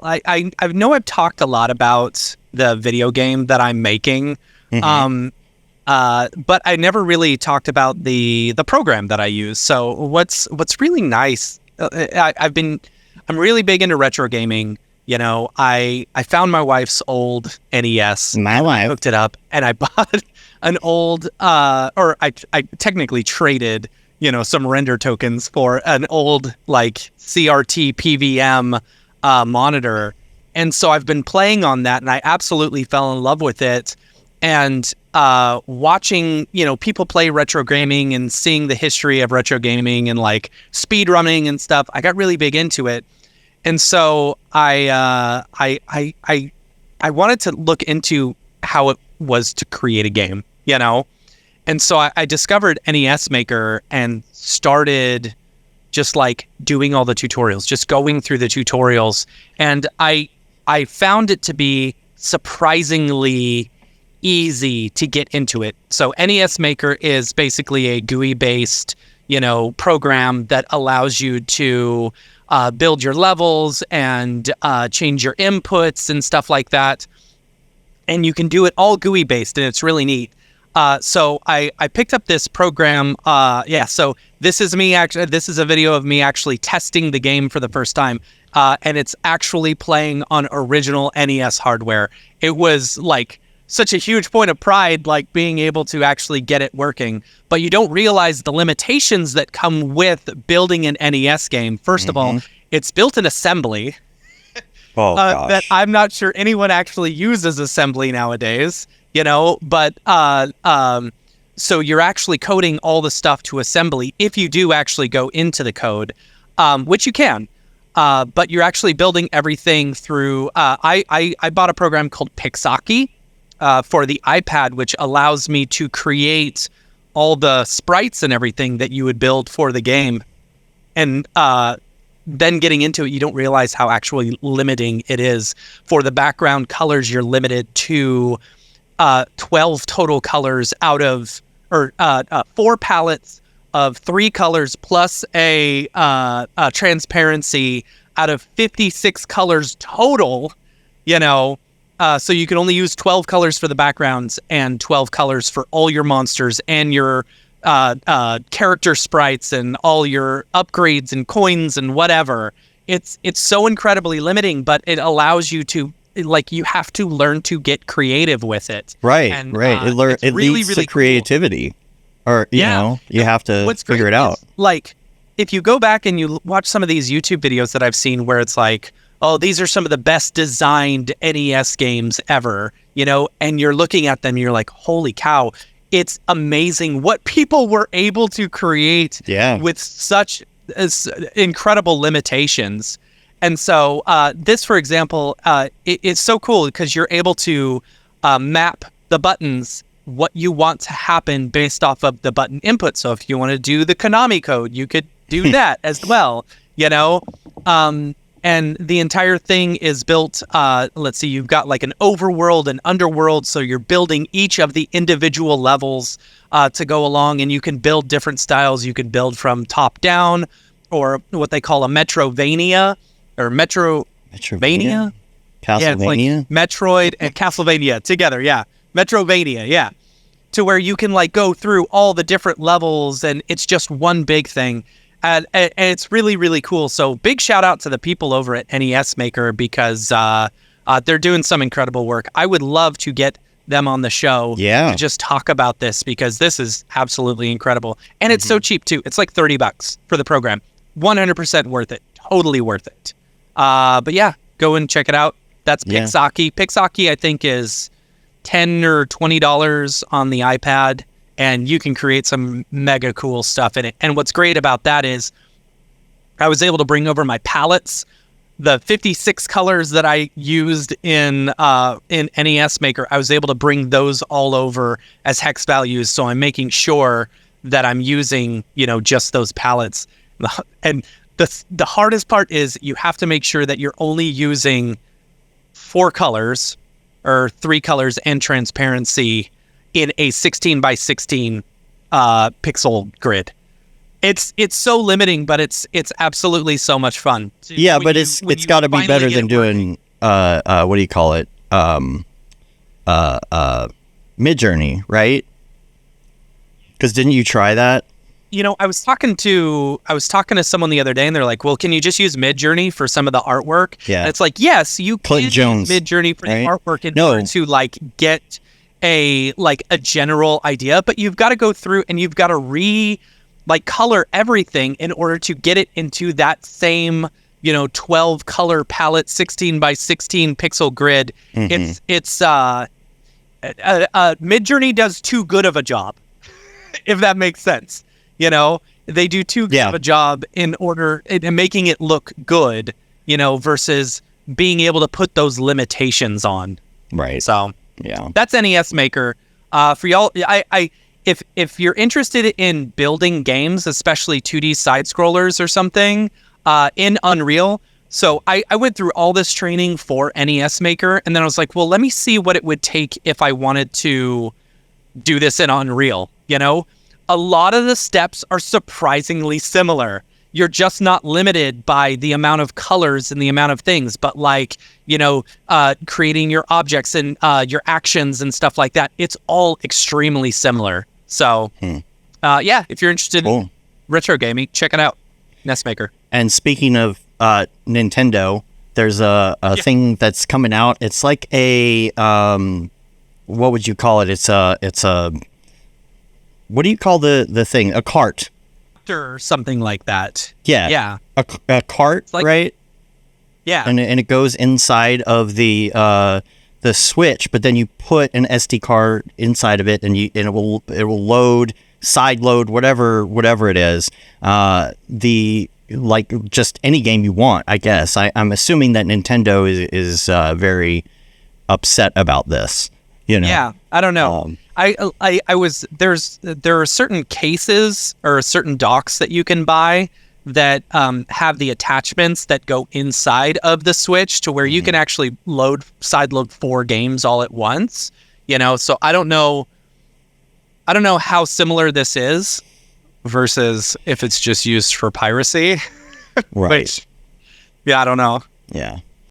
I know I've talked a lot about the video game that I'm making, but I never really talked about the program that I use. So what's really nice, I'm really big into retro gaming. You know, I found my wife's old NES. My wife hooked it up, and I bought an old, or I technically traded, some render tokens for an old like CRT PVM monitor, and so I've been playing on that, and I absolutely fell in love with it. And watching, people play retro gaming and seeing the history of retro gaming and like speed running and stuff, I got really big into it. And so I wanted to look into how it was to create a game, And so I discovered NESMaker and started just like doing all the tutorials, just going through the tutorials. And I found it to be surprisingly easy to get into it. So NESMaker is basically a GUI-based, program that allows you to build your levels and change your inputs and stuff like that. And you can do it all GUI-based, and it's really neat. So I picked up this program. So this is me actually. This is a video of me actually testing the game for the first time, and it's actually playing on original NES hardware. It was like such a huge point of pride, like being able to actually get it working. But you don't realize the limitations that come with building an NES game. First of all, it's built in assembly. That I'm not sure anyone actually uses assembly nowadays, but so you're actually coding all the stuff to assembly if you do actually go into the code, which you can, but you're actually building everything through, I bought a program called Pixaki for the iPad, which allows me to create all the sprites and everything that you would build for the game. And then getting into it, you don't realize how actually limiting it is. For the background colors, you're limited to 12 total colors out of, or 4 palettes of 3 colors plus a transparency out of 56 colors total, so you can only use 12 colors for the backgrounds and 12 colors for all your monsters and your character sprites and all your upgrades and coins and whatever. It's so incredibly limiting, but it allows you to, like, you have to learn to get creative with it. Right, and, right. It leads to creativity. Cool. Or, you have to figure it out. Like, if you go back and you watch some of these YouTube videos that I've seen where it's like, oh, these are some of the best designed NES games ever, and you're looking at them, and you're like, holy cow, it's amazing what people were able to create with such incredible limitations. And so this, for example, it's so cool because you're able to map the buttons, what you want to happen based off of the button input. So if you want to do the Konami code, you could do that as well, and the entire thing is built, let's see, you've got like an overworld and underworld, so you're building each of the individual levels to go along, and you can build different styles. You can build from top down, or what they call a Metrovania, or Metrovania? Castlevania? Yeah, it's like Metroid and Castlevania together, Metrovania, to where you can like go through all the different levels, and it's just one big thing. And it's really, really cool. So big shout out to the people over at NESMaker because they're doing some incredible work. I would love to get them on the show to just talk about this because this is absolutely incredible. And it's so cheap too. It's like $30 for the program. 100% worth it. Totally worth it. But yeah, go and check it out. That's Pixaki. Pixaki, I think, is $10 or $20 on the iPad. And you can create some mega cool stuff in it. And what's great about that is I was able to bring over my palettes, the 56 colors that I used in NESMaker. I was able to bring those all over as hex values. So I'm making sure that I'm using, just those palettes. And the hardest part is you have to make sure that you're only using 4 colors or 3 colors and transparency in a 16 by 16 pixel grid. it's so limiting, but it's absolutely so much fun. Yeah, but it's got to be better than doing what do you call it? Midjourney, right? Because didn't you try that? I was talking to someone the other day, and they're like, "Well, can you just use Midjourney for some of the artwork?" Yeah, and it's like, yes, you Clinton can Jones, use Midjourney for right? the artwork in order to like get a general idea, but you've got to go through and you've got to color everything in order to get it into that same 12 color palette, 16 by 16 pixel grid. Mm-hmm. It's Midjourney does too good of a job, if that makes sense. They do too good of a job in making it look good, versus being able to put those limitations on. Right. So yeah, that's NESMaker. For y'all, if you're interested in building games, especially 2D side scrollers or something, in Unreal. So I went through all this training for NESMaker, and then I was like, well, let me see what it would take if I wanted to do this in Unreal. A lot of the steps are surprisingly similar. You're just not limited by the amount of colors and the amount of things, but creating your objects and your actions and stuff like that. It's all extremely similar. So, if you're interested in retro gaming, check it out. NESMaker. And speaking of Nintendo, there's a thing that's coming out. It's like a what would you call it? It's a what do you call the thing? A cart or something like that. Yeah. A cart, right? Yeah. And it goes inside of the Switch, but then you put an SD card inside of it, and it will load, side load, whatever it is. Just any game you want, I guess. I'm assuming that Nintendo is very upset about this. Yeah, I don't know. There are certain cases or certain docks that you can buy that have the attachments that go inside of the Switch to where you can actually side load 4 games all at once. So I don't know how similar this is versus if it's just used for piracy. Right. I don't know. Yeah.